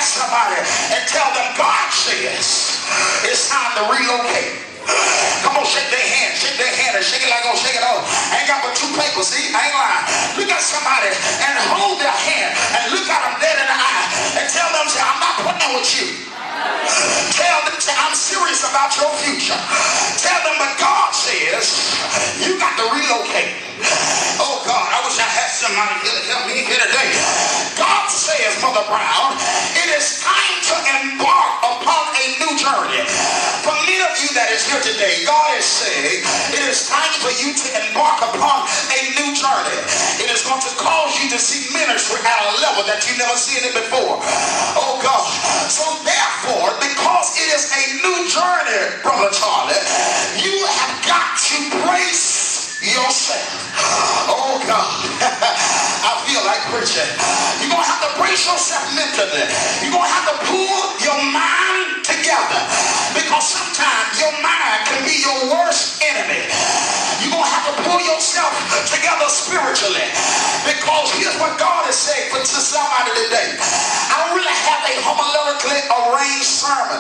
at somebody and tell them God says it's time to relocate. Come on, shake their hand and shake it like oh, shake it off. I ain't got but 2 papers, see? I ain't lying. Look at somebody and hold their hand and look at them dead in the eye and tell them, say, I'm not putting up with you. Tell them, say, I'm serious about your future. Tell them, but God says you got to relocate. Oh God, I wish I had somebody here to help me here today. God says, Mother Brown, it is time to embark upon a new journey. For many of you that is here today, God is saying it is time for you to embark upon a new journey. It is going to cause you to see ministry at a level that you've never seen it before. Oh God. So therefore, because it is a new journey, Brother Charlie, you have got to brace yourself. Oh God. I feel like preaching. You're going to have to brace yourself mentally. You're going to have to pull your mind together, because sometimes your mind can be your worst enemy. You're going to have to pull yourself together spiritually, because here's what God is saying to somebody today. I don't really have a homiletically arranged sermon,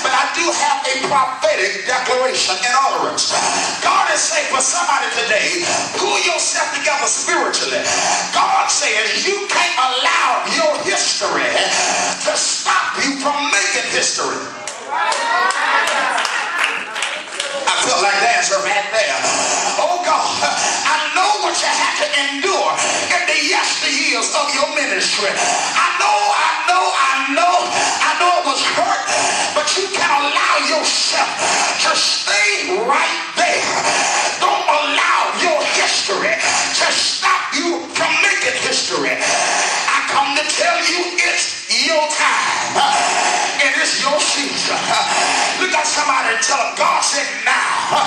but I do have a prophetic declaration in utterance. God is saying for somebody today, pull yourself together spiritually. God says you can't allow your history to stop you from making history. I feel like dancing right there. Oh God, I know what you had to endure in the yesteryears of your ministry. I know it was hurt, but you can allow yourself to stay right there. Don't allow your history to stop you from making history. I come to tell you it's your time and it's your season. Look at somebody and tell them God said now.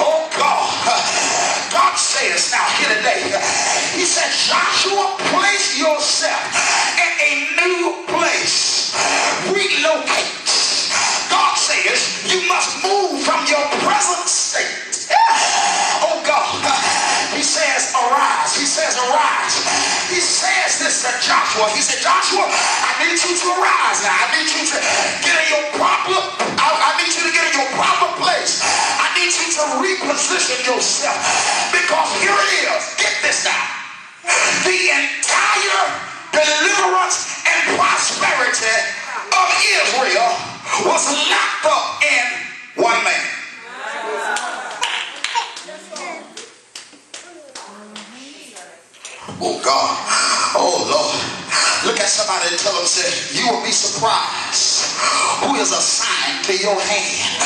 Oh God. God says now here today. He said, Joshua, place yourself in a new place. Relocate. God says you must move from your present state. Oh God. He says arise. He says arise. He says this to Joshua. He said, Joshua, I need you to arise now. I need you to get in your proper, I need you to get in your proper place. I need you to reposition yourself, because here it is. Get this now. The entire deliverance and prosperity of Israel was locked up in one man. Oh God. Oh Lord. Look at somebody and tell them, say, you will be surprised who is assigned to your hand.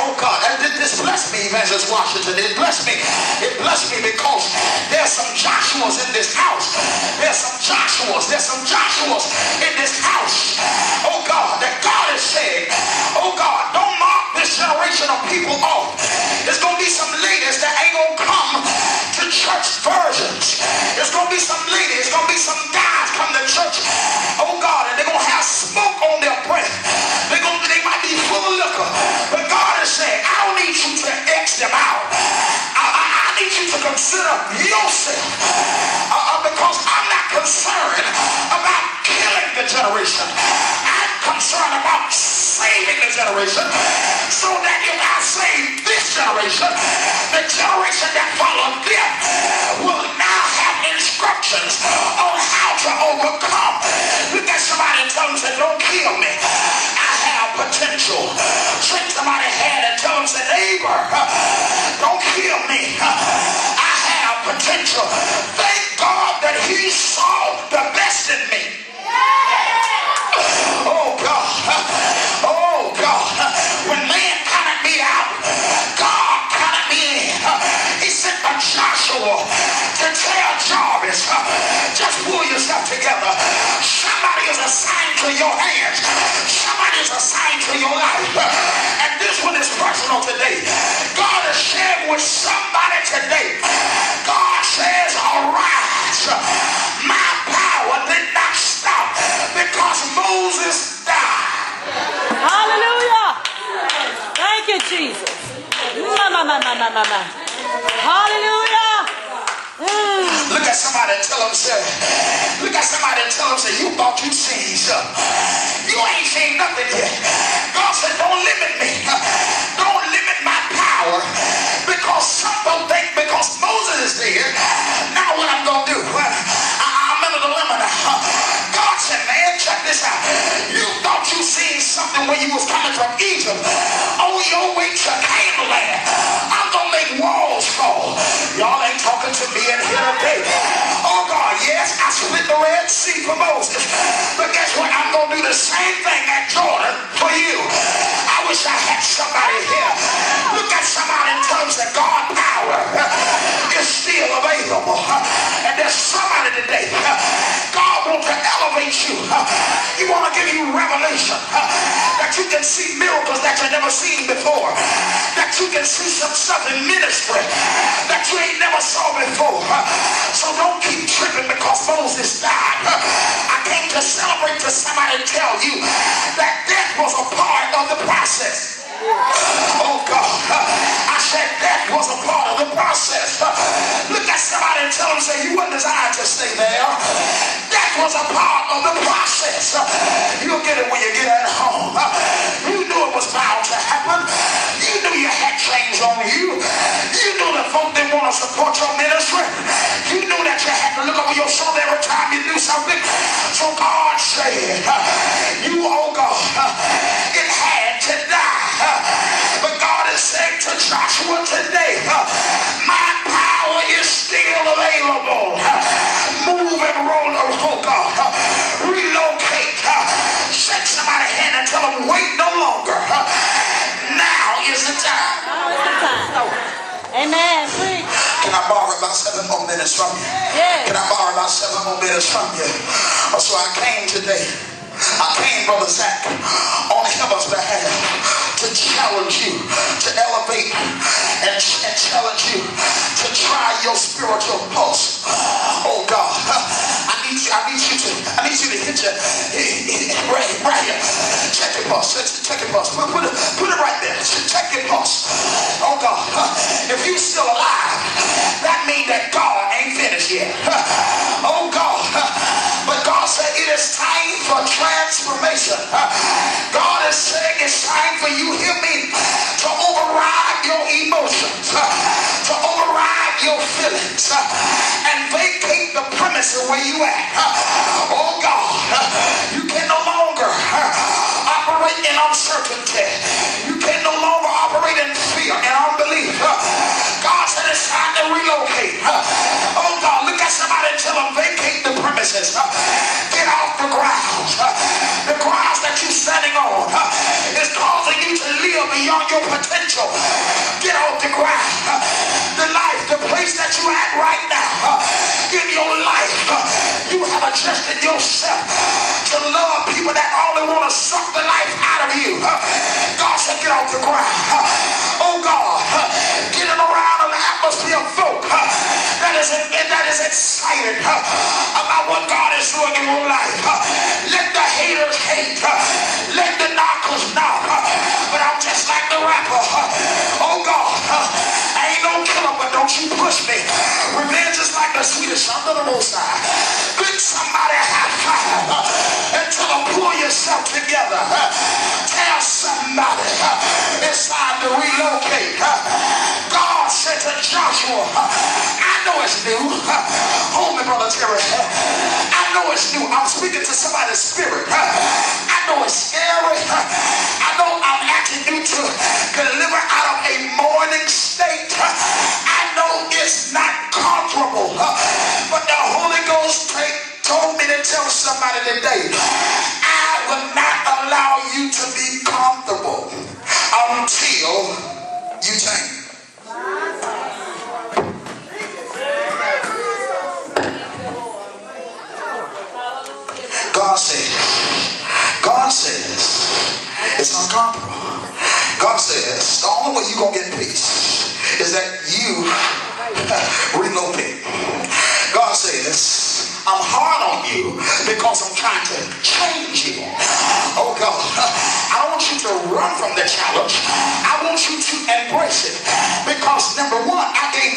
Oh God, this blessed me, Evangelist Washington. It blessed me. It blessed me because there's some Joshuas in this house. There's some Joshuas in this house. Oh God, that God is saying, oh God, don't mark this generation of people off. There's going to be some ladies that ain't going to come to church versions. There's going to be some ladies, there's going to be some guys come to church. Oh God, and they're going to have smoke on their breath. They might be full of liquor. But God is saying, I don't need you to X them out. I need you to consider yourself. Because I'm not concerned about killing the generation. I'm concerned about saving the generation. So that if I save this generation, the generation that follows them will now have instructions on how to overcome. Look at somebody and tell them, say, don't kill me. I have potential. Shake somebody's hand and tell them, say, neighbor, don't kill me. I have potential. Thank God that he saw the best in me. Oh God. Oh God. When man counted me out, God counted me in. He sent a Joshua to tell Jarvis, just pull yourself together. Somebody is assigned to your hands. Somebody is assigned to your life. And this one is personal today. God is sharing with somebody today. God says, arise. My power did not stop because Moses died. Hallelujah. Thank you, Jesus. Hallelujah. Look at somebody and tell them, say, you thought you seen something. seen nothing yet. God said, don't limit me. Don't limit my power. Because some don't think because Moses is dead, now what I'm going to do? I'm in a dilemma now. God said, man, check this out. You thought you seen something when you was coming from Egypt. On your way to Canaan land, I'm going to make walls fall. Y'all ain't talking to me in here today. Oh God, yes, I split the Red Sea for Moses. But guess what? I'm going to do the same thing at Jordan for you. I wish I had somebody here. Look at somebody and tell them that God power is still available. And there's somebody today. God wants to elevate you. He wants to give you revelation. That you can see miracles that you've never seen before. That you can see some stuff in ministry that you ain't never saw before. So don't keep tripping because Moses died. I came to celebrate to somebody and tell you that death was a part of the process. Oh God, I said death was a part of the process. Look at somebody and tell them, say, you weren't designed to stay there. Death was a part of the process. You'll get it when you get at home. You knew it was bound to happen. You knew you had chains on you. You knew the folk didn't want to support your ministry. You knew that you had to look over your shoulder every time you do something. So God said, you, oh God, it had to die. But God is saying to Joshua today, my power is still available. Move and roll, oh God. Relocate. Shake somebody's hand and tell them, wait no longer. Now is the time. Now is the time. Amen. Preach. Can I borrow about 7 more minutes from you? Yes. Can I borrow about 7 more minutes from you? So I came today. I came, Brother Zach, on heaven's behalf to challenge you, to elevate and challenge you to try your spiritual pulse. Oh God, I need you to hit your right here. Check your pulse. Check your pulse. Put it right there. Check your pulse. Oh God, if you're still alive, that means that God ain't finished yet. Oh God, but God said it is time for transformation. God is saying it's time for you, hear me, to override your emotions, to override your feelings, and vacate the premises where you at. Oh God, you can no longer operate in uncertainty. You can no longer operate in fear and unbelief. God said it's time to relocate. Oh God, look at somebody and tell them vacate the premises. Get off the grounds. The grounds that you're standing on is causing you to live beyond your potential. Get off the ground. The life, the place that you're at right now in your life, you have adjusted yourself to love people that only want to suck the life out of you. God said get off the ground. Oh God, getting around an atmosphere of folk that is excited about what God is doing in your life. Let the haters hate. Let the knockers knock. But I'm just like the rapper. Oh God, I ain't no killer, but don't you push me. Revenge is like the sweetest under the most high. Good somebody high five and tell them pull yourself together. Tell somebody it's time to relocate. God said to Joshua, I know it's new. Hold me, Brother Terry. I know it's new. I'm speaking to somebody's spirit. I know it's scary. I know I'm asking you to deliver out of a mourning state. I know it's not comfortable. But the Holy Ghost told me to tell somebody today, I will not allow you to be comfortable until you change. God says it's uncomfortable. God says the only way you're going to get peace is that you relocate. God says I'm hard on you because I'm trying to change you. Oh God, I don't want you to run from the challenge. I want you to embrace it because number one, I gave